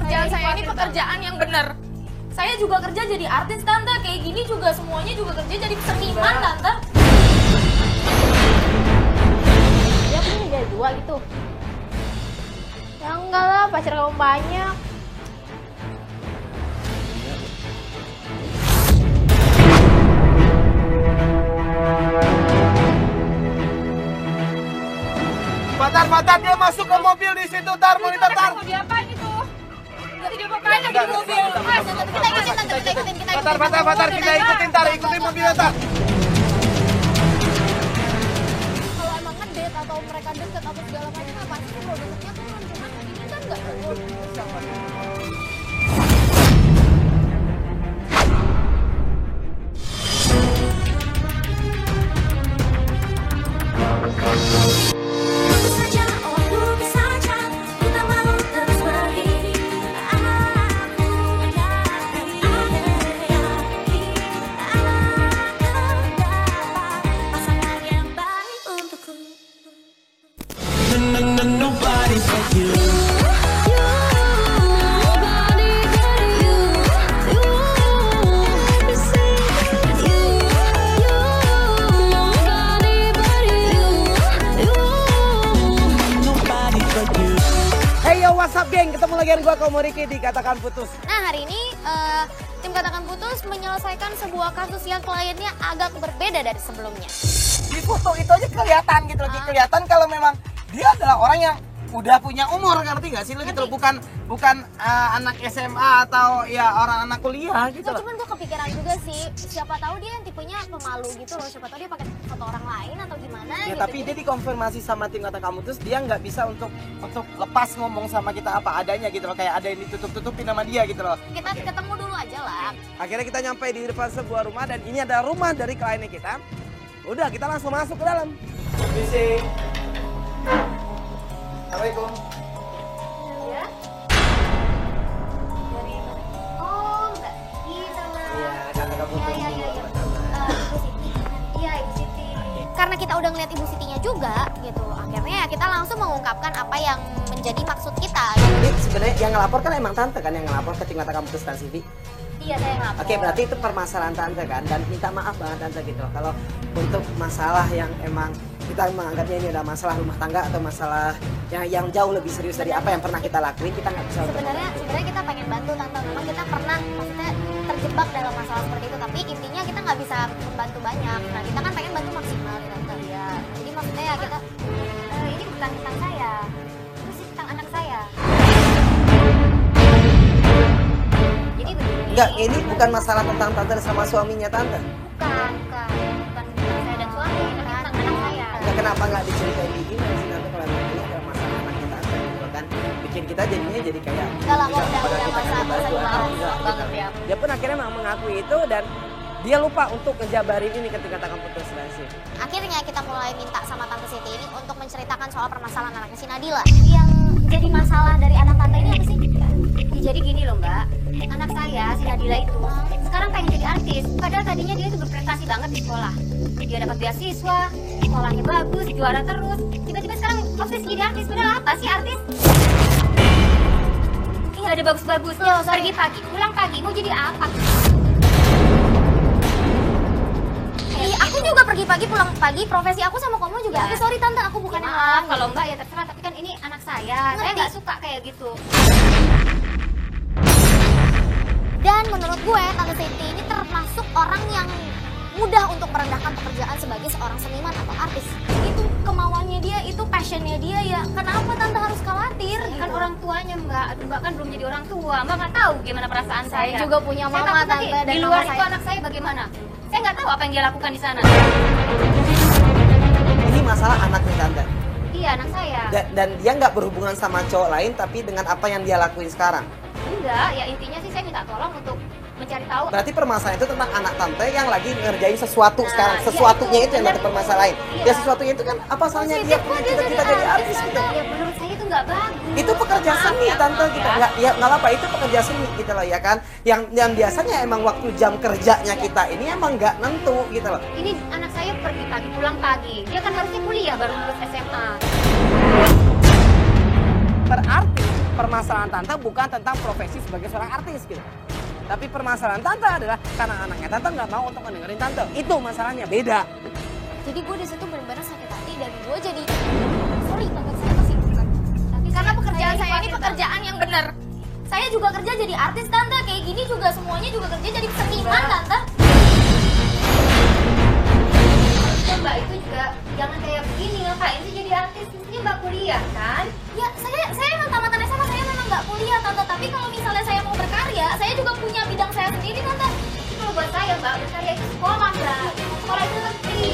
pekerjaan saya ini pekerjaan yang benar. Saya juga kerja jadi artis tante, kayak gini juga semuanya juga kerja jadi seniman tante. Dia punya jadi dua gitu. Ya enggak lah, pacar kamu banyak. Fatar, dia masuk ke mobil di situ, Tar, Monita, Tar. Mau diapain itu? Gak diapa-apain lagi di mobil. Kita ikutin tante, kita ikutin. Fatar, kita ikutin, Tar, ikutin mobilnya, Tar. Kalau emang ngedate atau mereka deket atau segala macam apa sih kalau deketnya turun, cuman ini kan nggak turun. What's up geng, ketemu lagi dengan gua Komo Riki di Katakan Putus. Nah hari ini tim Katakan Putus menyelesaikan sebuah kasus yang kliennya agak berbeda dari sebelumnya. Di foto itu aja kelihatan gitu loh, kelihatan kalau memang dia adalah orang yang udah punya umur, ngerti gak sih lu gitu loh, bukan anak SMA atau ya orang anak kuliah gitu loh. Cuman gue kepikiran juga sih, siapa tahu dia yang tipenya pemalu gitu loh, siapa tahu dia pakai foto orang lain atau gimana Ya gitu. tapi dia dikonfirmasi sama tim Katakan Putus, dia nggak bisa untuk lepas ngomong sama kita apa adanya gitu loh, kayak ada yang ditutup-tutupin sama dia gitu loh. Kita ketemu dulu aja lah. Akhirnya kita nyampe di depan sebuah rumah dan ini adalah rumah dari kliennya kita. Udah, kita langsung masuk ke dalam. Bising. Assalamualaikum. Ya. Dari oh enggak, gitu lah. Iya, Katakan Putus. Iya. Ibu Siti. Iya, Ibu Siti. Karena kita udah ngeliat Ibu Sitinya juga gitu, akhirnya ya kita langsung mengungkapkan apa yang menjadi maksud kita. Jadi sebenarnya yang ngelapor kan emang tante kan yang ngelapor ke tim Katakan Putus Trans TV. Iya, saya ngapor. Oke, berarti itu permasalahan tante kan, dan minta maaf banget tante gitu loh. Kalau untuk masalah yang emang kita menganggapnya ini adalah masalah rumah tangga atau masalah yang jauh lebih serius dari apa yang pernah kita lakuin, kita nggak bisa. Sebenarnya kita pengen bantu tante, memang kita pernah maksudnya terjebak dalam masalah seperti itu, tapi intinya kita nggak bisa membantu banyak. Nah kita kan pengen bantu maksimal ya tante ya. Jadi maksudnya ya kita ini bukan tentang saya, itu sih tentang anak saya. Jadi begini. Enggak, ini bukan masalah tentang tante sama suaminya tante. Bukan saya dan suami, ini tentang anak saya. Ya, kenapa nggak diceritain di ini sih tante, kalau emang ini adalah masalah anaknya tante gitu kan? Bikin kita jadinya jadi kayak Enggak lah, kok udah kita masa ngebantu dibahas gitu. banget ya. Dia pun akhirnya memang mengakui itu dan dia lupa untuk ngejabarin ini ketika Katakan Putus sih. Akhirnya kita mulai minta sama Tante Siti ini untuk menceritakan soal permasalahan anaknya si Nadila. Yang jadi masalah dari anak tante ini apa sih? Ya, jadi gini loh mbak, anak saya si Nadila itu sekarang pengen jadi artis. Padahal tadinya dia itu berprestasi banget di sekolah. Dia dapat beasiswa, sekolahnya bagus, juara terus. Tiba-tiba sekarang obses jadi artis. Padahal apa sih artis? Iya ada bagus-bagusnya, pergi pagi, pulang pagi, mau jadi apa? Iya, aku juga pergi pagi pulang pagi, profesi aku sama kamu juga. Ya. Sorry tante, aku bukan yang Maaf, ngalahin. kalau enggak ya terserah. Tapi kan ini anak saya Ngerti. nggak suka kayak gitu. Dan menurut gue, Tante Siti ini termasuk orang yang mudah untuk merendahkan pekerjaan sebagai seorang seniman atau artis. Itu kemauannya dia, itu passionnya dia ya. Kenapa tante harus khawatir? Kan orang tuanya mbak, aduh mbak kan belum jadi orang tua. Mbak nggak tahu gimana perasaan Saya saya. juga punya Saya mama, takut nanti tante, dan di luar mama itu saya. anak saya bagaimana? Saya nggak tahu apa yang dia lakukan di sana. Ini masalah anaknya tante. Iya anak saya. Dan dia nggak berhubungan sama cowok lain, tapi dengan apa yang dia lakuin sekarang. Enggak, ya intinya sih saya minta tolong untuk mencari tahu. Berarti permasalahan itu tentang anak tante yang lagi ngerjain sesuatu Nah, sekarang. iya Sesuatunya itu, itu yang benar. jadi permasalahan. Iya. Ya sesuatunya itu kan apa salahnya dia punya cita-cita jadi artis gitu. Ya menurut saya itu nggak bagus. Itu pekerja Maaf seni ya, tante maaf gitu. ya. Nggak apa-apa, itu pekerja seni gitu loh ya kan. Yang biasanya emang waktu jam kerjanya kita ini emang nggak nentu gitu loh. Ini anak saya pergi pagi, pulang pagi. Dia kan harusnya kuliah baru lulus SMA. Berarti permasalahan tante bukan tentang profesi sebagai seorang artis gitu. Tapi permasalahan tante adalah karena anaknya tante nggak mau untuk mendengarin tante. Itu masalahnya, beda. Jadi gue di situ benar-benar sakit hati dan gue jadi sorry banget saya masih tapi Karena pekerjaan saya ini khawatir pekerjaan yang benar. Saya juga kerja jadi artis tante, kayak gini juga semuanya juga kerja jadi seniman tante. Ya, Mbak itu juga jangan kayak begini, ngapain sih jadi artis? Mestinya Mbak kuliah kan? Ya saya emang tamatan SMA, saya memang nggak kuliah tante. Tapi kalau misalnya saya mau berkarya, saya juga punya bidang saya sendiri tante. Tapi kalau buat saya Mbak, berkarya itu sekolah Mbak. Sekolah itu penting.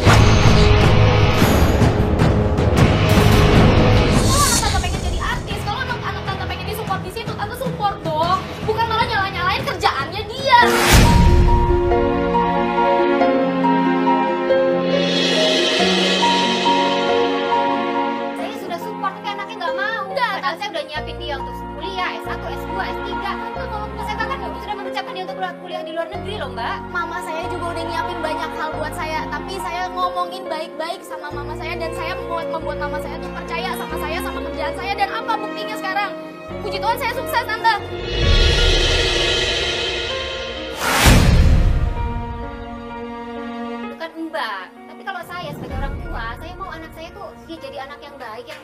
Kalau anak tante pengen jadi artis, kalau anak tante pengen disupport di situ, tante support dong. Bukan malah nyalain kerjaannya dia. Saya sudah support, tapi anaknya nggak mau. Padahal saya udah nyiapin dia untuk kuliah, S1, S2, S3. Saya bahkan sudah mengucapkan dia untuk kuliah di luar negeri loh Mbak. Mama saya juga udah nyiapin banyak hal buat saya, tapi saya ngomongin baik-baik sama mama saya dan saya membuat mama saya tuh percaya sama saya, sama kerjaan saya, dan apa buktinya sekarang? Puji Tuhan saya sukses tante. Bukan Mbak, tapi kalau saya sebagai orang tua, saya mau anak saya tuh dia jadi anak yang baik, yang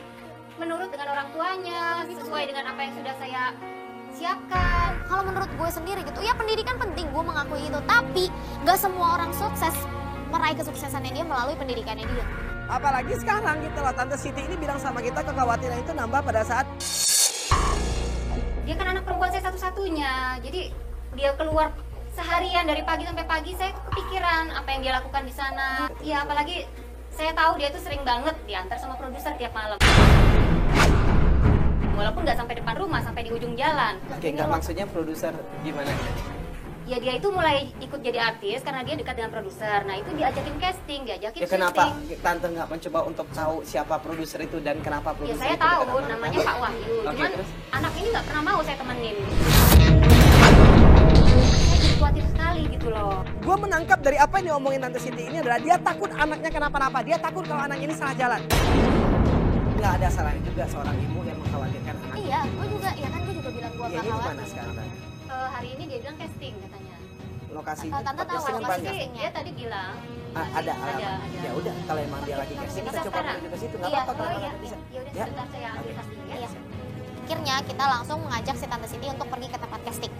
menurut dengan orang tuanya, sesuai dengan apa yang sudah saya siapkan. kalau menurut gue sendiri gitu ya pendidikan penting gue mengakui itu tapi gak semua orang sukses meraih kesuksesannya dia melalui pendidikannya dia. Apalagi sekarang gitu loh, Tante Siti ini bilang sama kita kekhawatiran itu nambah pada saat Dia kan anak perempuan saya satu-satunya, jadi dia keluar seharian dari pagi sampai pagi, saya kepikiran apa yang dia lakukan di sana. Ya apalagi saya tahu dia tuh sering banget diantar sama produser tiap malam. Walaupun nggak sampai depan rumah, sampai di ujung jalan. Oke, nggak maksudnya produser gimana? Ya dia itu mulai ikut jadi artis karena dia dekat dengan produser. Nah itu diajakin casting, diajakin Ya kenapa syuting. Tante nggak mencoba untuk tahu siapa produser itu dan kenapa Ya produser saya itu tahu dekat sama namanya Tante? Pak Wahyu. Oke, Cuman terus? anak ini nggak pernah mau saya temenin. Saya jadi khawatir sekali gitu loh. Gue menangkap dari apa yang diomongin Tante Siti ini adalah dia takut anaknya kenapa-napa. Dia takut kalau anaknya ini salah jalan. Nggak ada salahnya juga seorang ibu yang mengkhawatirkan anak. Iya gue juga ya kan gue juga bilang gue Iya, gak ini khawatir. gimana sekarang, Tante? Hari ini dia bilang casting katanya. Lokasi Kalau Tante tahu casting lokasi banyak. casting. Dia tadi bilang Ada alamat. ada. Ya udah, kalau emang dia lagi casting kita Bisa coba sekarang? menuju ke situ. Nggak Iya, apa-apa kalau Oh iya, nggak bisa. ya udah Ya. sebentar saya ambil tas dulu ya. Iya. Akhirnya kita langsung mengajak si Tante Siti untuk pergi ke tempat casting.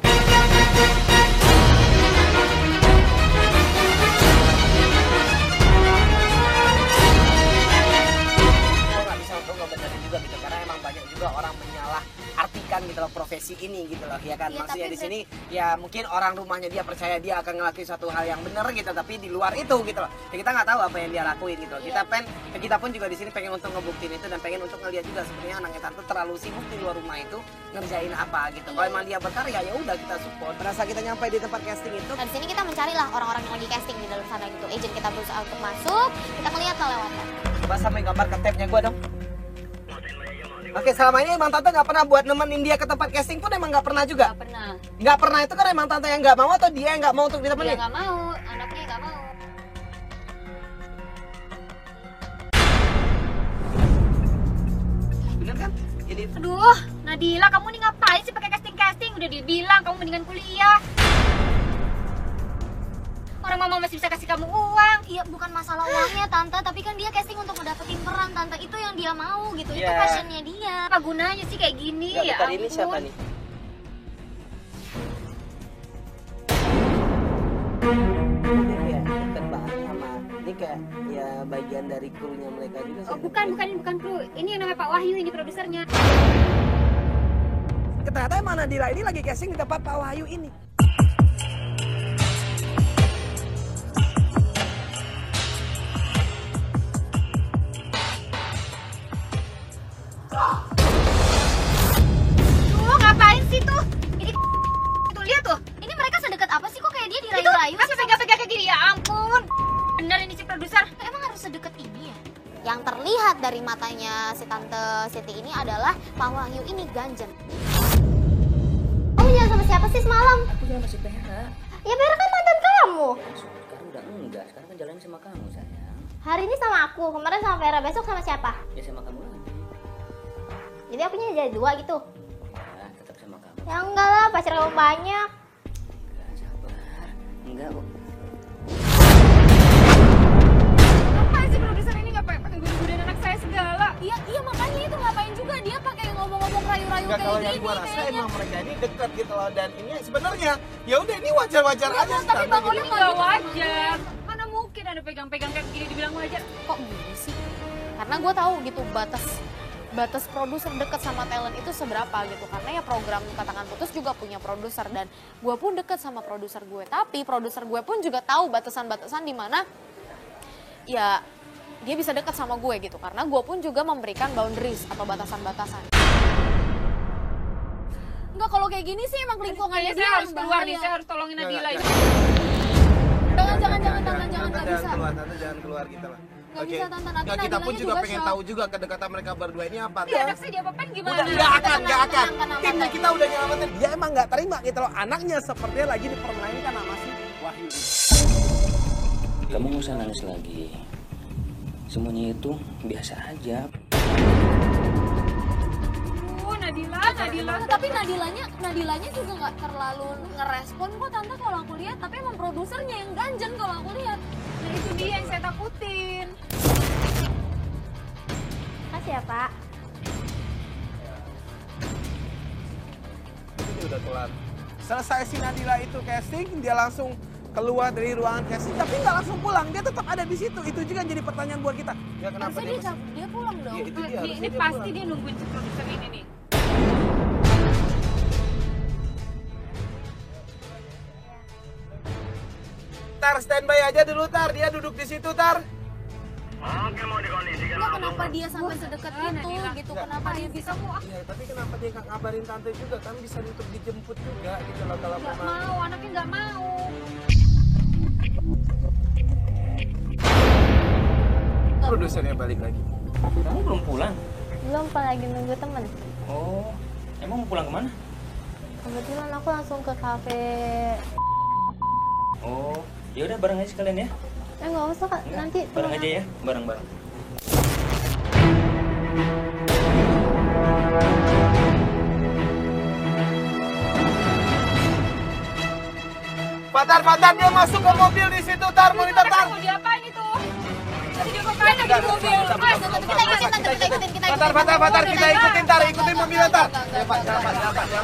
Gue nggak bisa untuk ngebenerin juga gitu karena emang banyak juga orang menyalah artikan gitu loh profesi ini gitu loh ya kan. Iya, Maksudnya tapi di sini ya mungkin orang rumahnya dia percaya dia akan ngelakuin suatu hal yang benar gitu tapi di luar itu gitu loh ya kita nggak tahu apa yang dia lakuin gitu loh. Kita pun juga di sini pengen untuk ngebuktiin itu dan pengen untuk ngeliat juga sebenarnya anaknya tante terlalu sibuk di luar rumah itu ngerjain apa gitu. Kalau emang dia berkarya ya udah kita support. Pada saat kita nyampe di tempat casting itu Nah di sini kita mencarilah orang-orang yang lagi casting di dalam sana gitu. Agent kita berusaha untuk masuk, kita ngeliat lah lewatan. coba sampai gambar ke tabnya gue dong. Oke, selama ini emang tante nggak pernah buat nemenin dia ke tempat casting pun emang nggak pernah juga. Nggak pernah. Nggak pernah itu kan emang tante yang nggak mau atau dia yang nggak mau untuk Dia ditemenin? nggak mau, anaknya nggak mau. Bener kan? Jadi Aduh, Nadila, kamu nih ngapain sih pakai casting-casting? Udah dibilang kamu mendingan kuliah. Orang mama masih bisa kasih kamu uang. Iya bukan masalah uangnya tante, tapi kan dia casting untuk ngedapetin peran tante itu yang dia mau gitu. Itu Iya. passionnya dia. Apa gunanya sih kayak gini? nggak, Ya tadi ini ampun. siapa nih? Ini kayak deket banget sama ini kayak ya bagian dari krunya mereka juga. Oh, bukan kru. Ini yang namanya Pak Wahyu, ini produsernya. Ternyata emang Nadila ini lagi casting di tempat Pak Wahyu ini. Tuh, ngapain sih tuh? Ini tuh lihat tuh. Ini mereka sedekat apa sih kok kayak dia Itu dirayu-rayu? apa pegang-pegang kayak gini? Ya ampun. Bener ini si produser. Emang harus sedekat ini ya? Yang terlihat dari matanya si Tante Siti ini adalah Pak Wahyu ini ganjen. Kamu jalan sama siapa sih semalam? Aku jalan masih Vera. Ya Vera kan mantan kamu. Sekarang udah enggak, sekarang kan jalan sama kamu sayang. Hari ini sama aku, kemarin sama Vera, besok sama siapa? Ya sama kamu lagi. Jadi akunya jadi dua gitu. Ya, Ya enggak lah, pacar kamu banyak. Enggak, sabar. Enggak kok. Ngapain sih produser ini nggak pakai godain anak saya segala? Iya makanya itu ngapain juga dia pakai ngomong-ngomong rayu-rayu Enggak, kayak kalau gini. yang gua rasa kayaknya. emang mereka ini dekat gitu loh, dan ini sebenarnya ya udah ini wajar-wajar Iya, aja tapi sekarang Bang gitu. Oli nggak wajar. Mana mungkin ada pegang-pegang kayak gini dibilang wajar? Kok gini sih? Karena gue tahu gitu batas produser dekat sama talent itu seberapa gitu. Karena ya program Katakan Putus juga punya produser dan gue pun dekat sama produser gue. Tapi produser gue pun juga tahu batasan-batasan di mana ya dia bisa dekat sama gue gitu. Karena gue pun juga memberikan boundaries atau batasan-batasan. Enggak, kalau kayak gini sih emang lingkungannya dia harus keluar nih. Saya harus tolongin Nadila ini. Jangan, nggak bisa. Tante jangan keluar gitu lah. Nggak Oke. bisa, Tante. Nanti Nggak, kita Nadilanya pun juga juga pengen shock. tahu juga kedekatan mereka berdua ini apa. Iya, anak saya diapa-apain gimana? Udah, nggak akan. Tenang, Timnya kita udah nyelamatin. Dia emang nggak terima gitu loh. Anaknya sepertinya lagi dipermainkan sama si Wahyu ini. Kamu nggak usah nangis lagi. Semuanya itu biasa aja. Nadila. Tapi Nadilanya juga nggak terlalu ngerespon kok Tante kalau aku lihat. Tapi emang produsernya yang ganjen kalau aku lihat. Nah itu dia yang saya takutin. Makasih ya, Pak. Ini udah kelar. Selesai si Nadila itu casting, dia langsung keluar dari ruangan casting, tapi nggak langsung pulang. Dia tetap ada di situ. Itu juga jadi pertanyaan buat kita. Ya kenapa Harusnya dia pulang dong. Iya, itu dia, harusnya Ini dia pasti pulang. dia nungguin si produser ini nih. Tar, standby aja dulu Tar. Dia duduk di situ Tar. Enggak, kenapa dia sampai sedekat itu gitu? Kenapa dia bisa Iya, tapi kenapa dia nggak ngabarin tante juga? Kan bisa untuk dijemput juga gitu loh kalau nggak memang. mau? Anaknya nggak mau. Produsernya balik lagi. Kamu belum pulang? Belum, Pak, lagi nunggu temen. Oh, emang mau pulang kemana? Kebetulan aku langsung ke kafe. Oh, ya udah bareng aja sekalian ya. Nggak usah, Kak. Enggak, Nanti bareng pulang. aja ya, bareng-bareng. Fatar dia masuk ke mobil di situ Tar, monitor Tar. Mau diapain itu? Tadi dia ngapain lagi di mobil? Kita ikutin, Tante. Kita ikutin. Fatar kita ikutin Tar, ikutin mobilnya Tar. Ya Pak, jangan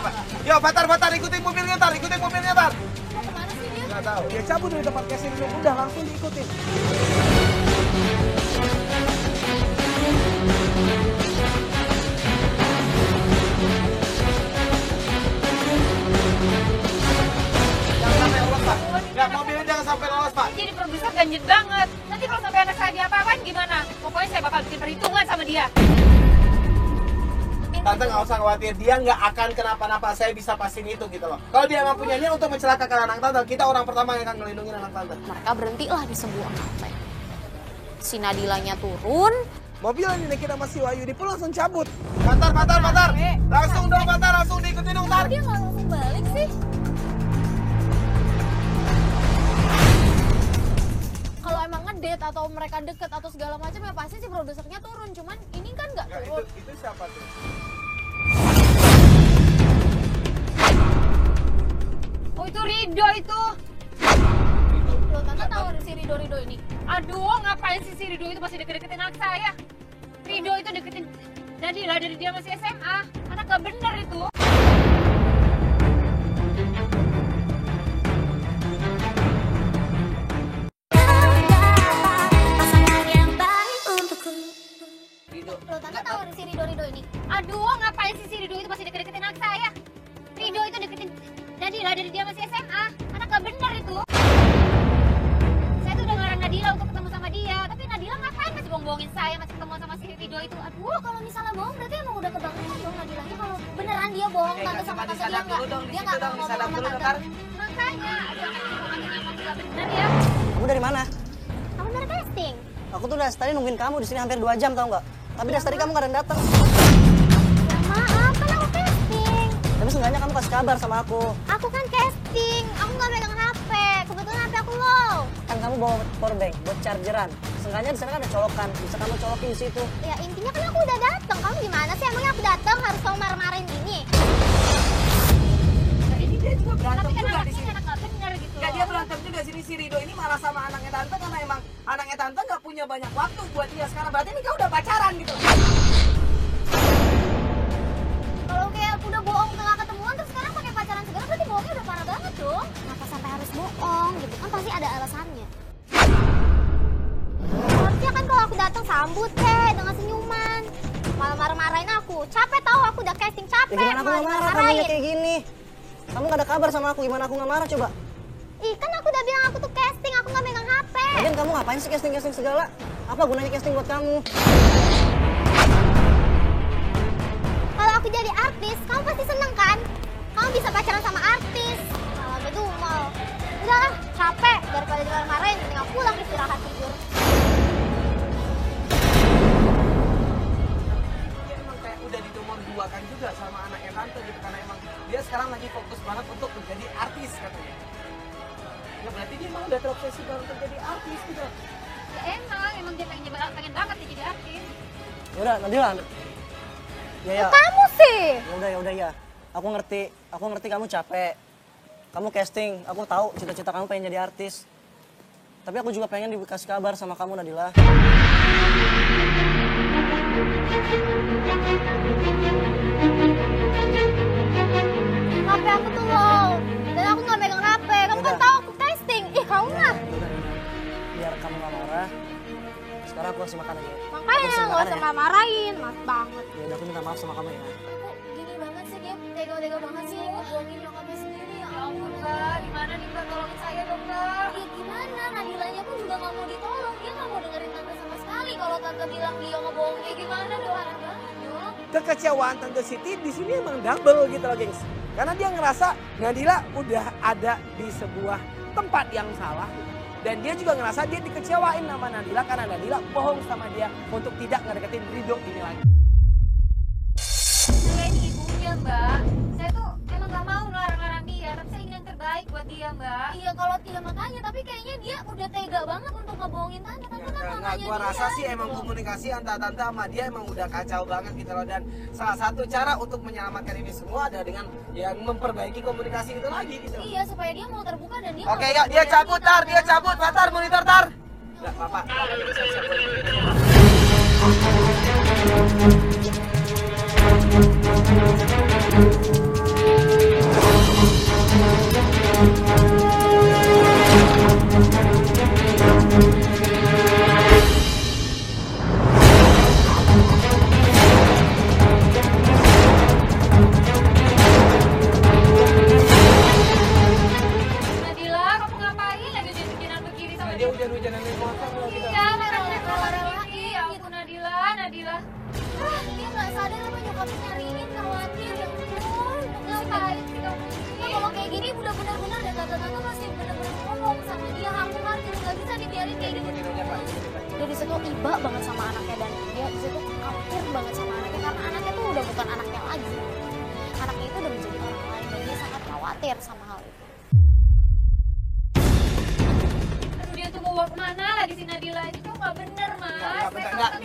Pak. Yo Fatar ikutin mobilnya Tar, Tar. Mau kemana sih dia? Nggak tahu. Dia cabut dari tempat casing itu, udah langsung diikutin. Jangan sampai lolos Pak. Nggak, mobilnya jangan sampai lolos Pak. Jadi produser ganjen banget. Nanti kalau sampai anak saya diapa-apain gimana? Pokoknya saya bakal bikin perhitungan sama dia. Tante nggak usah khawatir, dia nggak akan kenapa-napa. Saya bisa pastiin itu gitu loh. Kalau dia emang punya niat untuk mencelakakan anak tante, kita orang pertama yang akan ngelindungin anak tante. Mereka berhentilah di sebuah kafe. Si Nadilanya turun. Mobil yang dinaikin sama si Wahyu ini pun langsung cabut. Fatar. Langsung dong Fatar, langsung diikutin dong Tar. Dia nggak langsung balik sih. Kalau emang ngedate atau mereka deket atau segala macam ya pasti si produsernya turun. Cuman ini kan nggak Nggak, turun. itu siapa tuh? Oh itu Rido itu. Loh, Tante tahu si Rido ini? Aduh, ngapain sih si Rido itu masih deket-deketin anak saya? Rido itu deketin Nadila dari dia masih SMA. Anak gak bener itu. Loh, Tante tahu si Rido ini? Aduh, ngapain sih si Rido itu masih deket-deketin anak saya? Rido itu deketin Nadila dari dia masih SMA. Anak gak bener itu. Saya tuh udah ngarang Nadila untuk ketemu sama dia. Tapi Nadila ngapain masih bohong-bohongin saya, masih ketemu sama si Rido itu. Aduh, Kalau misalnya bohong berarti emang udah kebangetan dong Nadilanya. Kalau beneran dia bohong Tante sama Tante, dia nggak mau ngomong sama Tante. makanya. Aduh, kan ngomong gak bener ya. Kamu dari mana? Kamu dari casting? Aku tuh dari tadi nungguin kamu di sini hampir 2 jam, tau nggak? Tapi dari tadi kamu nggak ada yang datang. Ya maaf, kan aku casting. Tapi seenggaknya kamu kasih kabar sama aku. Aku kan casting. Aku nggak megang HP. Kebetulan HP aku low. Kan kamu bawa powerbank buat chargeran. Seenggaknya di sana kan ada colokan, bisa kamu colokin di situ. Ya intinya kan aku udah datang. Kamu gimana sih? Emangnya aku datang harus kamu marah-marahin gini? si Rido ini marah sama anaknya tante karena emang anaknya tante nggak punya banyak waktu buat dia sekarang. Berarti ini kau udah pacaran gitu. Kalau kayak aku udah bohong nggak ketemuan terus sekarang pakai pacaran segala berarti bohongnya udah parah banget dong. Kenapa sampai harus bohong gitu kan pasti ada alasannya. Harusnya kan kalau aku datang sambut kek dengan senyuman. Malah marah-marahin aku. Capek tahu aku udah casting capek. Ya gimana aku nggak marah kamunya kayak gini? Kamu nggak ada kabar sama aku, gimana aku nggak marah coba? Ih kan aku udah bilang aku tuh casting, aku nggak megang HP. Lagian kamu ngapain sih casting-casting segala? Apa gunanya casting buat kamu? Kalau aku jadi artis, kamu pasti seneng kan? Kamu bisa pacaran sama artis. Malah bedumel. Udah lah, capek. Daripada dimarah-marahin, mending aku pulang istirahat tidur. Dia emang kayak udah dinomor dua kan juga sama anaknya tante gitu karena emang dia sekarang lagi fokus banget untuk menjadi artis katanya. Ya berarti dia emang udah terobsesi banget untuk jadi artis gitu. Ya emang dia pengen banget dia jadi artis. Yaudah, Nadila. Ya. Kamu sih. Yaudah ya. Aku ngerti kamu capek. Kamu casting, aku tahu cita-cita kamu pengen jadi artis. Tapi aku juga pengen dikasih kabar sama kamu, Nadila. HP aku tuh low. Dan aku nggak megang HP. Kamu kan Yaudah. tahu aku casting. Ih kamu mah. Yaudah. Biar kamu gak marah. Sekarang aku kasih makan aja. Makanya nggak usah marah-marahin. Maaf banget. Yaudah, aku minta maaf sama kamu ya. Kok gini banget sih dia tega-tega banget sih ngebohongin nyokapnya sendiri ya ampun Mbak, gimana nih Mbak, tolongin saya dong Mbak. ya gimana Nadilanya pun juga nggak mau ditolong dia nggak mau dengerin tante sama sekali kalau tante bilang dia ngebohongin kayak gimana dong parah banget dong Kekecewaan tante Siti di sini emang double gitu loh gengs. Karena dia ngerasa Nadila udah ada di sebuah tempat yang salah. Dan dia juga ngerasa dia dikecewain sama Nadila karena Nadila bohong sama dia untuk tidak ngedeketin Rido ini lagi. Saya ini ibunya Mbak. Saya tuh emang gak mau ngelarang-larang dia, tapi saya ingin yang terbaik buat dia Mbak. iya kalau tidak makanya tapi kayaknya dia udah tega banget untuk ngebohongin tante kan mamanya Gua dia rasa sih gitu emang loh. komunikasi antara tante sama dia emang udah kacau banget gitu loh. Dan salah satu cara untuk menyelamatkan ini semua adalah dengan yang memperbaiki komunikasi itu lagi gitu. iya supaya dia mau terbuka dan dia Oke mau ya, dia cabut tar, dia cabut, Tar, monitor tar. Enggak, Bapak. Nadila, kamu ngapain lagi hujan-hujanan begini sama Dia hujan-hujanan naik motor loh gitu. Iya, lagi. Ya ampun Nadila. dia nggak sadar apa nyokapnya nyariin khawatir ya ampun ngapain sih kamu nah, kalau kayak gini udah benar-benar dan tante-tante masih benar-benar ngomong sama dia aku ngerti nggak bisa dibiarin kayak gitu Dia di situ iba banget sama anaknya dan dia di situ khawatir banget sama anaknya karena anaknya tuh udah bukan anaknya lagi. Anaknya itu udah menjadi orang lain dan dia sangat khawatir sama hal itu. Aduh, dia tuh bawa kemana lagi si Nadila ini tuh nggak bener Mas.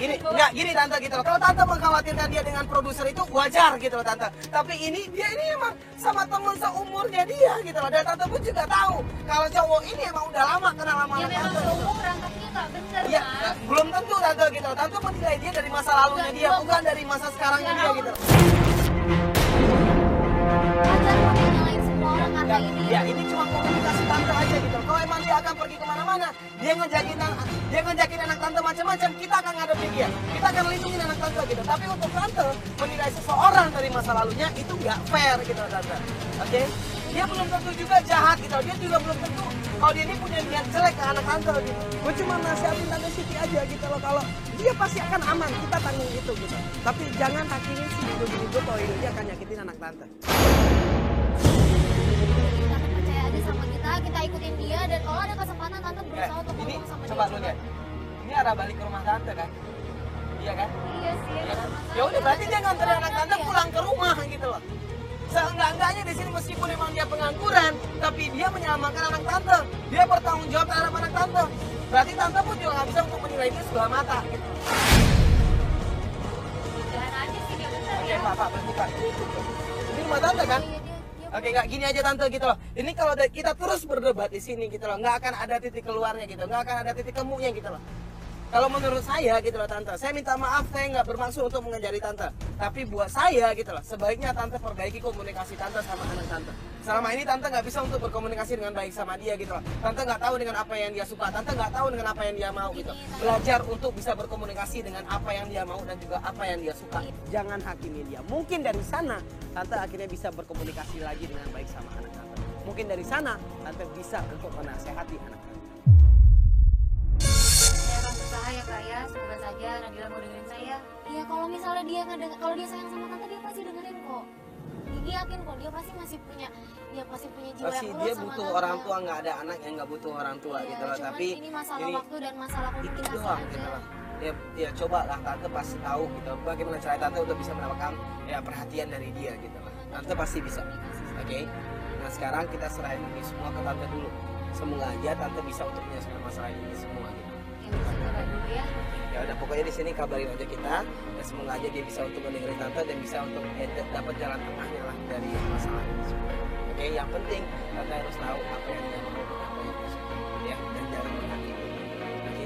Enggak gini tante gitu loh. Kalau tante mengkhawatirkan dia dengan produser itu wajar gitu loh tante. Tapi dia ini emang sama temen seumurnya dia gitu loh. Dan tante pun juga tahu kalau cowok ini emang udah lama kenal sama Ya anak memang tante. cowok rangkapnya nggak bener Iya, Mas. belum tentu tante gitu loh. Tante menilai dia dari masa lalunya dia, bukan dari masa sekarangnya dia gitu loh. agar mau nyalain semua orang karena ini Ya ini cuma komunikasi tante aja gitu. Kalau emang dia akan pergi kemana-mana, dia ngejakin anak tante macam-macam, kita akan ngadepin dia. Kita akan lindungi anak tante gitu. Tapi untuk tante menilai seseorang dari masa lalunya itu nggak fair gitu tante. Oke? Dia belum tentu juga jahat gitu. Dia juga belum tentu kalau dia ini punya niat jelek ke anak tante gitu. Gue cuma nasihatin tante Siti aja gitu loh. Kalau dia pasti akan aman, kita tanggung itu gitu. Tapi jangan hakimi si Rido kalau dia akan nyakitin anak tante. kita percaya aja sama kita ikutin dia dan kalau ada kesempatan tante berusaha untuk Ini ngomong sama coba dia lu lihat. Ini arah balik ke rumah tante kan? Iya kan? Iya sih. Iya kan? Ya udah berarti dia nganter anak tante pulang ke rumah gitu loh. Seenggak-enggaknya di sini meskipun emang dia pengangguran, tapi dia menyelamatkan anak tante. Dia bertanggung jawab terhadap anak tante. Berarti tante pun juga nggak bisa untuk menilai dia sebelah mata. Gitu. Jalan aja sih dia bener Oke, ya. Pak, berbuka. Ini rumah tante kan? Iya, dia Oke, nggak gini aja tante gitu loh. Ini kalau kita terus berdebat di sini gitu loh, nggak akan ada titik keluarnya gitu, nggak akan ada titik temunya gitu loh. Kalau menurut saya gitu loh tante, saya minta maaf, saya nggak bermaksud untuk mengajari tante. Tapi buat saya gitu loh, sebaiknya tante perbaiki komunikasi tante sama anak tante. Selama ini tante nggak bisa untuk berkomunikasi dengan baik sama dia gitu loh. Tante nggak tahu dengan apa yang dia suka, tante nggak tahu dengan apa yang dia mau gitu. Belajar untuk bisa berkomunikasi dengan apa yang dia mau dan juga apa yang dia suka. Jangan hakimi dia. Mungkin dari sana tante akhirnya bisa berkomunikasi lagi dengan baik sama anak tante. Mungkin dari sana tante bisa untuk menasehati anak tante. Saya akan berusaha ya kak ya, semoga saja Nadila mau dengerin saya. Iya, kalau misalnya dia kalau dia sayang sama tante, dia pasti dengerin kok. Gigi yakin kok dia pasti masih punya jiwa Pasti yang dia tulus sama butuh tante. orang tua, nggak ada anak yang nggak butuh orang tua Iya, gitu loh. cuman Tapi ini masalah ini waktu dan masalah itu komunikasi doang aja. gitu loh. Ya coba lah tante pasti tahu gitu bagaimana cara tante untuk bisa mendapatkan ya perhatian dari dia gitu loh. Tante pasti bisa. Oke. Nah sekarang kita serahin ini semua ke tante dulu. Semoga aja tante bisa untuk menyelesaikan masalah ini semua gitu. Ya bisa coba dulu ya. Ya udah pokoknya di sini kabarin aja kita dan semoga aja dia bisa untuk mendengarin tante dan bisa untuk dapat jalan tengahnya lah dari masalah ini semua. Oke, yang penting tante harus tahu apa yang dia mau dan apa yang dia suka ya dan jangan menghakimi. Oke.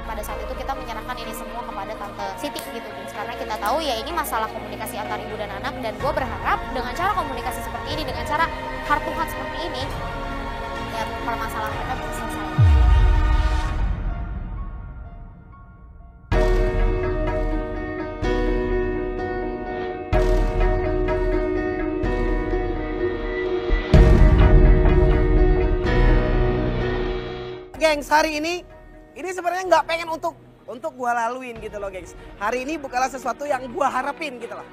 Pada saat itu kita menyerahkan ini semua kepada Tante Siti gitu Guys. Karena kita tahu ya ini masalah komunikasi antar ibu dan anak, dan gue berharap dengan cara komunikasi seperti ini, dengan cara heart to heart seperti ini, ya permasalahan mereka bisa selesai. Gengs, hari ini sebenarnya nggak pengen untuk gua laluin gitu loh gengs. Hari ini bukanlah sesuatu yang gua harapin gitu loh.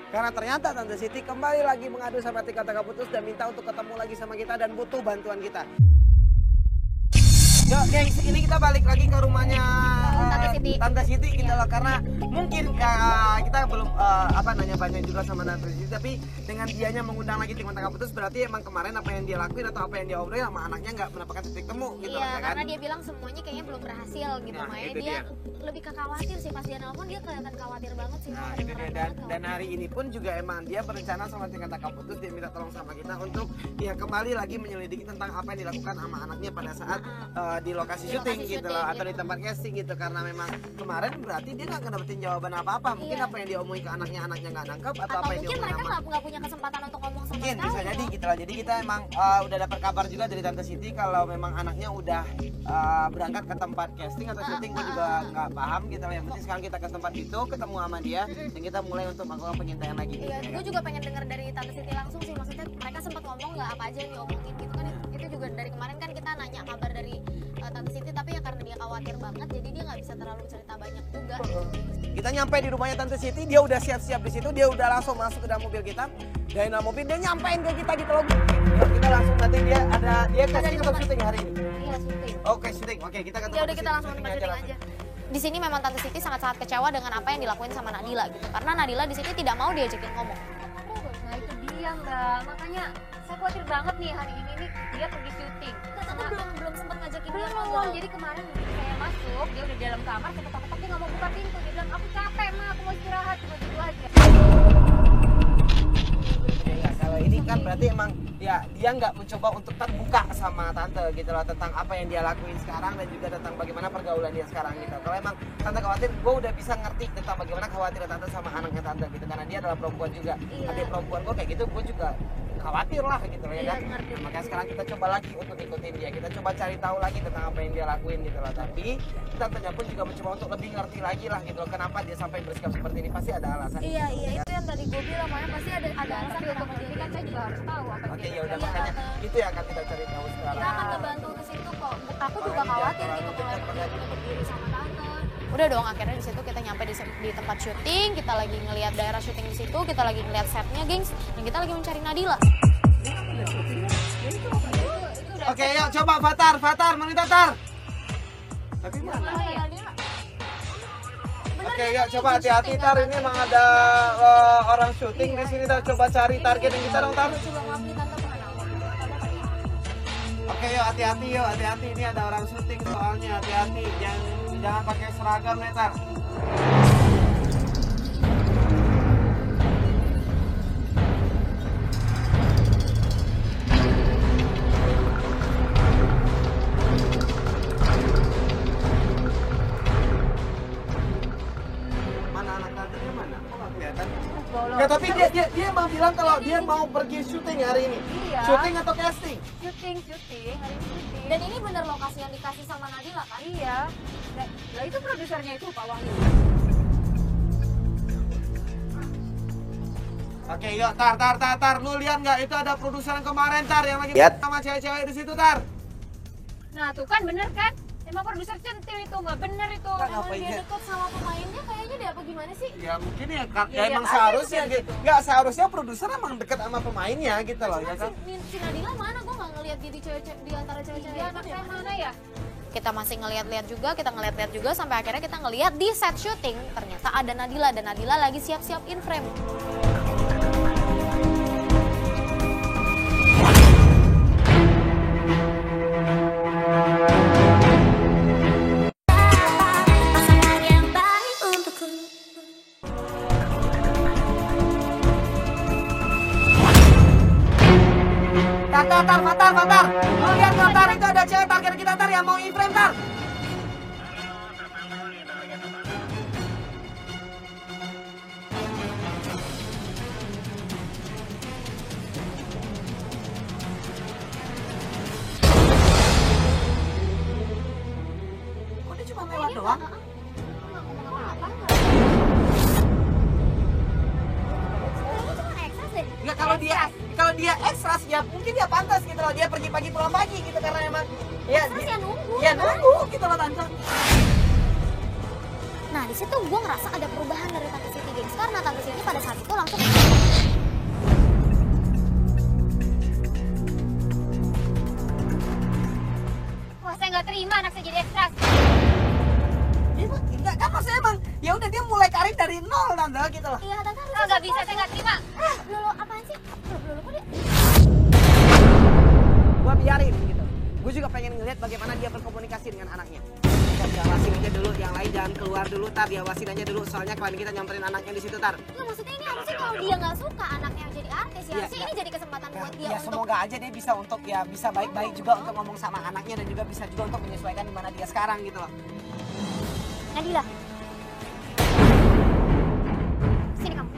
Karena ternyata Tante Siti kembali lagi mengadu sama Tika Taka Putus dan minta untuk ketemu lagi sama kita dan butuh bantuan kita. Yuk gengs, ini kita balik lagi ke rumahnya Tante Siti gitu loh. Karena mungkin kita belum banyak juga sama Tante Siti, tapi dengan dianya mengundang lagi Tika Taka Putus berarti emang kemarin apa yang dia lakuin atau apa yang dia obrolin sama anaknya nggak mendapatkan titik temu gitu Iya, loh, ya kan? karena dia bilang semuanya kayaknya belum berhasil gitu. Nah, Makanya itu dia dia. lebih ke khawatir sih, pas dia nelpon dia kelihatan khawatir banget sih. Nah, Kak. itu dia. Kedengeran Dan banget hari ini pun juga emang dia berencana sama Tika Taka Putus, dia minta tolong sama kita untuk ya kembali lagi menyelidiki tentang apa yang dilakukan sama anaknya pada saat di lokasi syuting lokasi gitu loh, syuting, atau iya. di tempat casting gitu. Karena memang kemarin berarti dia nggak ngedapetin jawaban apa-apa. Mungkin Iya. apa yang dia omongin ke anaknya nggak nangkep, atau Atau apa yang mungkin dia mereka omongin sama nggak punya kesempatan untuk ngomong sama mungkin sekali. bisa jadi gitu lah. Jadi kita emang udah dapat kabar juga dari Tante Siti kalau memang anaknya udah berangkat ke tempat casting atau syuting. Gue juga nggak paham gitu lah. Yang penting sekarang kita ke tempat itu, ketemu sama dia dan kita mulai untuk melakukan pengintaian lagi gitu, Iya, ya gue kan? juga pengen dengar dari Tante Siti langsung sih. Maksudnya mereka sempat ngomong nggak apa aja yang diomongin gitu kan. Itu juga dari kemarin kan kita nanya kabar dari Tante Siti, tapi ya karena dia khawatir banget jadi dia nggak bisa terlalu cerita banyak juga gitu. Kita nyampe di rumahnya Tante Siti, dia udah siap-siap di situ, dia udah langsung masuk ke dalam mobil kita. Dari dalam mobil dia nyampein ke kita gitu loh. Yuk, kita langsung nanti dia casting atau syuting hari ini. Iya, syuting. Oke, syuting. Oke, kita ke Ya tempat udah kita langsung tempat syuting aja. Di sini memang Tante Siti sangat-sangat kecewa dengan apa yang dilakuin sama Nadila gitu. Karena Nadila di sini tidak mau diajakin ngomong. Nah itu dia mbak, makanya saya khawatir banget nih hari ini nih dia pergi syuting. Tante belum sempat ngajakin dia Belum, ngobrol. jadi kemarin begitu saya masuk, dia udah di dalam kamar, saya ketok-ketok dia nggak mau buka pintu. Dia bilang, aku capek mah, aku mau istirahat, cuma gitu aja. Ya, kalau ini kan berarti emang ya dia nggak mencoba untuk terbuka sama tante gitu loh tentang apa yang dia lakuin sekarang dan juga tentang bagaimana pergaulan dia sekarang gitu. Kalau emang tante khawatir, gue udah bisa ngerti tentang bagaimana khawatir tante sama anaknya tante gitu, karena dia adalah perempuan juga. Adik perempuan gue kayak gitu, gue juga khawatir lah gitu loh ya kan. Nah, makanya sekarang kita coba lagi untuk ikutin dia, kita coba cari tahu lagi tentang apa yang dia lakuin gitu loh. Tapi tantenya pun juga mencoba untuk lebih ngerti lagi lah gitu loh, kenapa dia sampai bersikap seperti ini, pasti ada alasan. Iya, itu yang tadi gue bilang, makanya pasti ada alasan Tapi untuk ini kan saya juga harus tahu apa Oke, yang ya udah dia makanya itu yang akan kita cari tahu sekarang. Kita akan ngebantu ke situ kok. Aku juga khawatir gitu kalau emang dia udah berdiri sama tante. Udah dong, akhirnya di situ kita nyampe di tempat syuting, kita lagi ngelihat daerah syuting di situ, kita lagi ngelihat setnya, gengs, dan kita lagi mencari Nadila. Oke, yuk coba Fatar, menit Tar. Tapi mana? Oke, yuk coba hati-hati Tar, ini emang ada orang syuting di sini. Tar, coba cari target yang kita dong Tar. Oke, yuk hati-hati, ini ada orang syuting soalnya, hati-hati, jangan pakai seragam nih Tar. bolos. Ya, tapi dia mau bilang kalau dia mau pergi syuting hari ini. Iya. Syuting atau casting? Syuting hari ini syuting. Dan ini bener lokasi yang dikasih sama Nadila kan? Iya. Lah itu produsernya itu Pak Wahyu. Oke, yuk, tar. Lu lihat nggak itu ada produser yang kemarin, Tar, yang lagi Lihat. sama cewek-cewek di situ, Tar. Nah tuh kan bener kan? Emang produser centil itu nggak bener itu. Emang dia deket sama pemainnya kayaknya deh apa gimana sih? Ya mungkin ya, Ya, emang lihat seharusnya aja gitu. Nggak, seharusnya produser emang dekat sama pemainnya gitu loh, ya kan? Si Nadila mana? Gue nggak ngeliat dia di antara cewek-cewek Iya, itu anak deh. saya mana ya? Kita masih ngeliat-liat juga, sampai akhirnya kita ngeliat di set syuting ternyata ada Nadila dan Nadila lagi siap-siap in frame. Tar. Lu lihat nggak, Tar, itu ada cewek target kita, Tar, yang mau in-frame, Tar. Kok dia cuma lewat doang? Ya kalau dia ekstras ya mungkin dia pantas gitu loh, dia pergi pagi pulang pagi gitu karena emang ya nunggu gitu loh, Tante. Nah di situ gue ngerasa ada perubahan dari Tante Siti, gengs, karena Tante Siti pada saat itu langsung Wah saya nggak terima anak saya jadi ekstras. Dia mah enggak kan, maksudnya emang ya udah dia mulai karir dari nol, Tante, gitu loh. iya Tante harus Nggak bisa, saya nggak terima. Lulu apaan sih? Lulu kok dia Gua biarin gitu. Gue juga pengen ngeliat bagaimana dia berkomunikasi dengan anaknya. Kita diawasin aja dulu, yang lain jangan keluar dulu, Tar, diawasin aja dulu, soalnya klien kita nyamperin anaknya di situ, Tar. Nggak, maksudnya ini harusnya kalau dia nggak suka anaknya jadi artis ya, Iya, harusnya iya. ini jadi kesempatan buat dia Ya untuk semoga aja dia bisa untuk ya bisa baik-baik juga untuk ngomong sama anaknya dan juga bisa juga untuk menyesuaikan di mana dia sekarang gitu loh. Nadila. Sini kamu.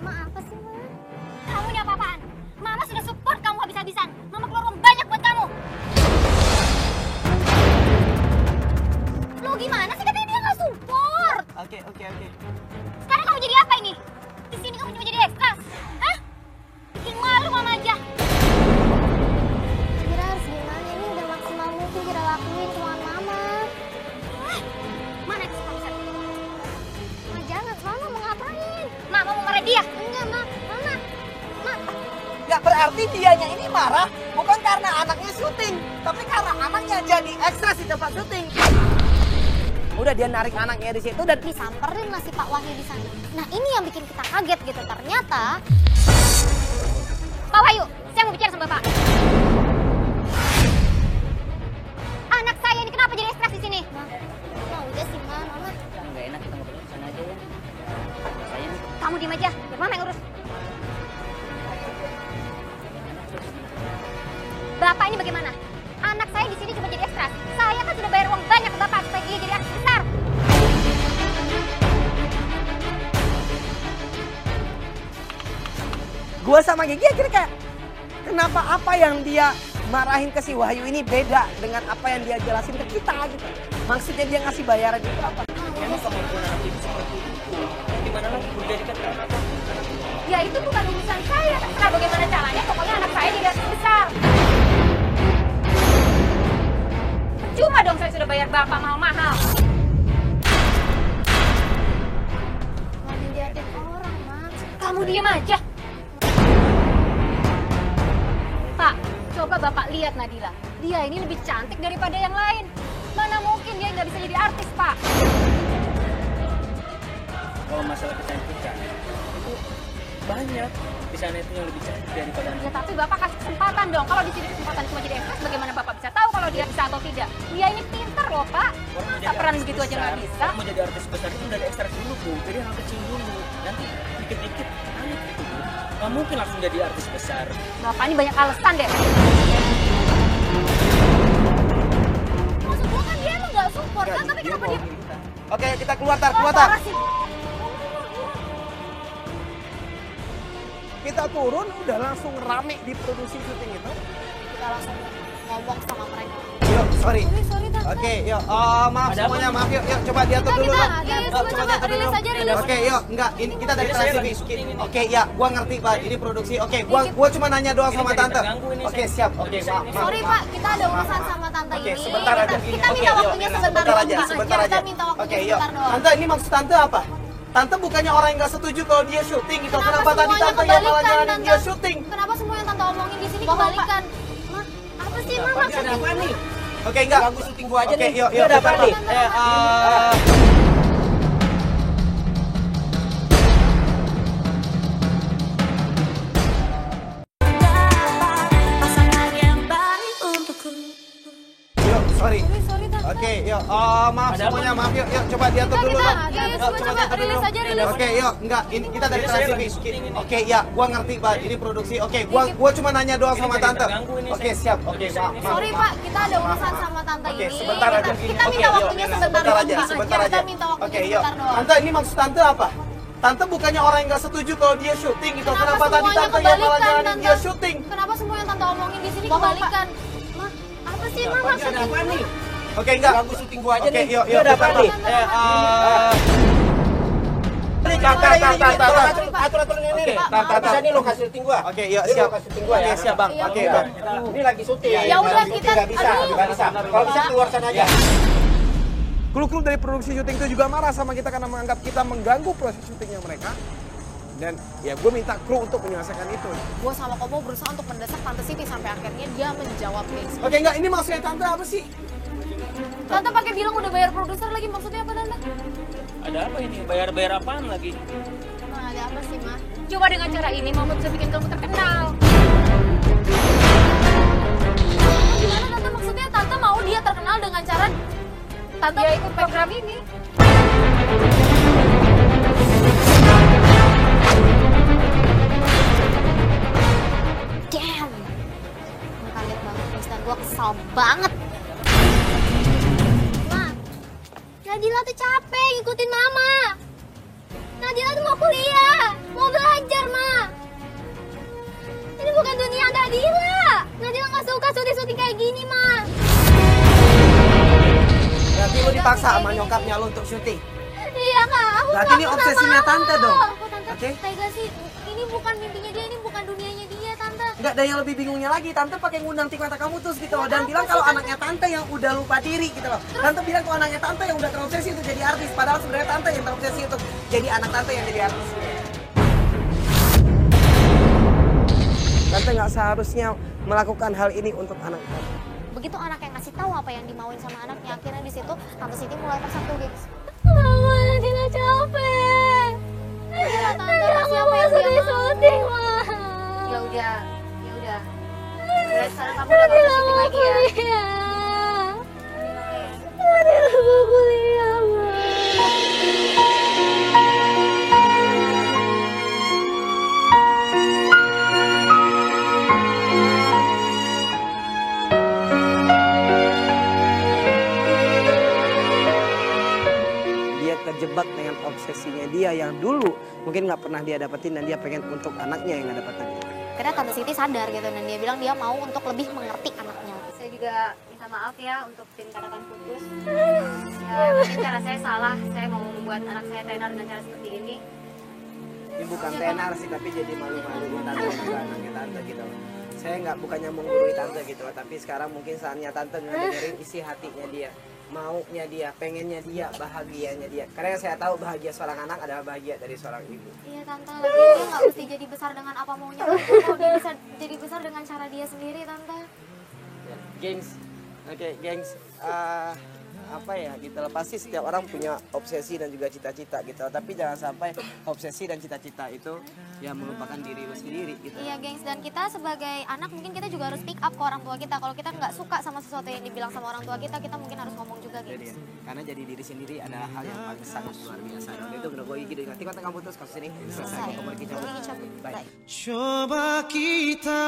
Ma apa sih, Ma? Kamu ini apa-apaan? Mama sudah support kamu habis-habisan. Mama keluar uang banyak buat kamu. Lo gimana sih, katanya dia nggak support? Oke. Sekarang kamu jadi apa ini? Di sini kamu cuma jadi ekstras. Hah? Bikin malu Mama aja. Kira harus gimana, ini udah maksimal mungkin kita lakuin, cuman Mama. Mana itu produser? Ma jangan, Mama mau ngapain? Mama mau marah dia. Enggak, Ma. Mama. Ma. Ya berarti dianya ini marah bukan karena anaknya syuting, tapi karena anaknya jadi ekstras di tempat syuting. Udah dia narik anaknya di situ dan Disamperin lah si Pak Wahyu di sana. Nah ini yang bikin kita kaget gitu, ternyata Pak Wahyu, saya mau bicara sama Bapak. Anak saya ini kenapa jadi ekstras di sini? Ma udah sih, Ma. Mama. Nggak enak kita ngobrol sana aja ya. Saya nih. Kamu diem aja, biar Mama yang urus. Bapak ini bagaimana? Anak saya di sini cuma jadi ekstras. Saya kan sudah bayar uang banyak ke Bapak supaya dia jadi artis besar. gue sama Gigi akhirnya kayak kenapa apa yang dia marahin ke si Wahyu ini beda dengan apa yang dia jelasin ke kita gitu. Maksudnya dia ngasih bayaran itu apa? Emang kemampuan anak itu seperti itu. Gimana lagi menjadikan anak Ya itu bukan urusan saya. Terserah bagaimana caranya, pokoknya anak saya jadi artis besar. Cuma dong saya sudah bayar Bapak mahal-mahal. Mau diliatin orang, Ma. Kamu diem aja. Pak, coba Bapak lihat Nadila. Dia ini lebih cantik daripada yang lain. Mana mungkin dia nggak bisa jadi artis, Pak? kalau masalah kecantikan itu banyak di sana itu yang lebih cantik daripada anak. Ya tapi Bapak kasih kesempatan dong. Kalau di sini kesempatan cuma jadi ekstras, bagaimana Bapak bisa tahu kalau dia bisa atau tidak? Dia ini pintar loh, Pak. Masa peran begitu aja nggak bisa? Mau jadi artis besar itu dari ekstrak dulu, Bu. Jadi hal kecil dulu. Nanti dikit-dikit naik gitu, Bu. Nggak mungkin langsung jadi artis besar. Bapak ini banyak alasan deh. Maksud gua kan dia emang nggak support kan, tapi kenapa dia Oke, kita keluar, Tar, Oh, keluar, Tar. parah sih. Kita turun udah langsung rame di produksi syuting itu. Kita langsung ngomong sama mereka. Yuk, sorry. Sorry tante. Oke, yuk. Maaf Ada semuanya, apa? maaf yuk. Yuk, coba diatur dulu dong. Coba rilis aja, rilis. Oke, yuk. Enggak, ini kita dari Jadi saya Trans lagi TV. syuting ini. Oke, ya, gua ngerti, Pak. Ini produksi. Oke, gua cuma nanya doang Ini sama jadi tante. terganggu ini Oke, saya. siap. Oke, Oke, saya maaf. ini. maaf, Sorry maaf. Pak, kita ada urusan sama tante Oke, ini. sebentar aja. Kita minta waktunya sebentar Sebentar doang, aja, Pak. sebentar aja. Kita minta waktunya Oke, yuk. sebentar doang. Tante, ini maksud tante apa? Tante bukannya orang yang nggak setuju kalau dia syuting gitu. Kenapa tadi semuanya tante yang malah kebalikan, nyaranin Tante? dia syuting? Kenapa semua yang tante omongin di sini kebalikan? Mah, apa sih Mah maksudnya? Apa nih? Oke, enggak. Ganggu syuting gua aja Oke, nih. yuk, Ini yuk. ada apa bentar, nih? Pak. Yuk, sorry. Sorry tante. Oke, yuk. Maaf Ada semuanya, apa? maaf yuk. Yuk, coba diatur dulu dong. Coba rilis aja, rilis. Oke, yuk. Enggak, ini kita dari Jadi Trans saya TV. lagi syuting ini. Oke, ya, gua ngerti, Pak. Ini produksi. Oke, gua cuma nanya doang Ini sama jadi tante. terganggu ini Oke, saya. siap. Oke, Oke, saya maaf. ini. maaf, Sorry maaf. Pak, kita ada urusan sama tante Oke, ini. sebentar aja. Kita Oke, minta yuk. waktunya sebentar Sebentar doang, aja, Pak. sebentar aja. Kita minta waktunya Oke, yuk. sebentar doang. Tante, ini maksud tante apa? Tante bukannya orang yang nggak setuju kalau dia syuting gitu. Kenapa tadi semuanya tante yang malah kebalikan, nyaranin Tante? dia syuting? Kenapa semua yang tante omongin di sini kebalikan? Mah, apa sih Mah Ada maksudnya? apa nih? Oke, enggak. Ganggu syuting gua aja Oke, nih. yuk, Ini yuk. ada apa bentar, nih? Tar. Oke, bisa nih lokasi syuting gua. Oke, yuk, Ini siap. lokasi syuting gua ya. Oke, siap, Bang. Iya, Oke, udah. Bang. Ini lagi syuting. Ya udah, kita- Nggak bisa, aduh. nggak bisa. Kalau bisa keluar sana aja. Kru-kru dari produksi syuting itu juga marah sama kita karena menganggap kita mengganggu proses syutingnya mereka. Dan ya gue minta kru untuk menyelesaikan itu. Gue sama Komo berusaha untuk mendesak Tante Siti sampai akhirnya dia menjawab guys. Oke, enggak, ini maksudnya tante apa sih? Tante pakai bilang udah bayar produser lagi, maksudnya apa Tante? Ada apa ini? Bayar-bayar apaan lagi? Mah ada apa sih Mah? Coba dengan cara ini Mama bisa bikin kamu terkenal. Gimana Tante maksudnya? Tante mau dia terkenal dengan cara Tante Dia ikut program ini. Damn. Gue kaget banget guys dan gue kesal banget. Ma, Nadila tuh capek ngikutin mama. Nadila tuh mau kuliah, mau belajar ma. Ini bukan dunia Nadila. Nadila nggak suka syuting-syuting kayak gini ma. Berarti lu dipaksa sama nyokapnya lu untuk syuting. Iya kak, aku Berarti ini nggak obsesinya mau. tante dong. Kok tante Oke. tega sih? Ini bukan mimpinya dia, ini bukan dunianya dia tante. Enggak, dan yang lebih bingungnya lagi, tante pakai ngundang Tikmata kamu terus gitu loh. Dan bilang kalau anaknya tante yang udah lupa diri gitu loh. Tante bilang kalau anaknya tante yang udah terobsesi untuk jadi artis. Padahal sebenarnya tante yang terobsesi untuk jadi anak tante yang jadi artis. Tante nggak seharusnya melakukan hal ini untuk anak tante. Begitu anak yang ngasih tahu apa yang dimauin sama anaknya, akhirnya di situ tante Siti mulai tersatu gengs. Mama, Nadila capek. Tante kasih apa yang dia mau. Ya udah, ya udah. Mulai sekarang kamu udah nggak usah syuting lagi ya. Nadila mau kuliah, Ma. Dia terjebak dengan obsesinya dia yang dulu mungkin nggak pernah dia dapetin dan dia pengen untuk anaknya yang nggak dapetin. Akhirnya tante Siti sadar gitu dan dia bilang dia mau untuk lebih mengerti anaknya. Saya juga minta maaf ya untuk tim katakan putus. Ya mungkin cara saya salah. Saya mau membuat anak saya tenar dengan cara seperti ini. Ini bukan tenar sih, tapi jadi malu-malu buat tante juga anaknya tante gitu loh. Saya nggak bukannya menggurui tante gitu loh, tapi sekarang mungkin saatnya tante ngedengerin isi hatinya dia, maunya dia, pengennya dia, bahagianya dia. Karena saya tahu bahagia seorang anak adalah bahagia dari seorang ibu. Iya tante, lagi dia nggak mesti jadi besar dengan apa maunya tante. Kok dia bisa jadi besar dengan cara dia sendiri tante. Ya, gengs, oke gengs, apa ya gitu loh, pasti setiap orang punya obsesi dan juga cita-cita gitu loh. Tapi jangan sampai obsesi dan cita-cita itu ya melupakan diri lu sendiri gitu. Iya gengs, dan kita sebagai anak mungkin kita juga harus speak up ke orang tua kita. Kalau kita nggak suka sama sesuatu yang dibilang sama orang tua kita mungkin harus ngomong juga Jadi, gengs. karena jadi diri sendiri adalah hal yang paling sangat luar biasa. Dan itu menurut gue gitu. Nanti kontak kamu terus kasus ini selesai. Selesai. Kamu pergi cabut. Pergi cabut. Bye. Bye. Coba kita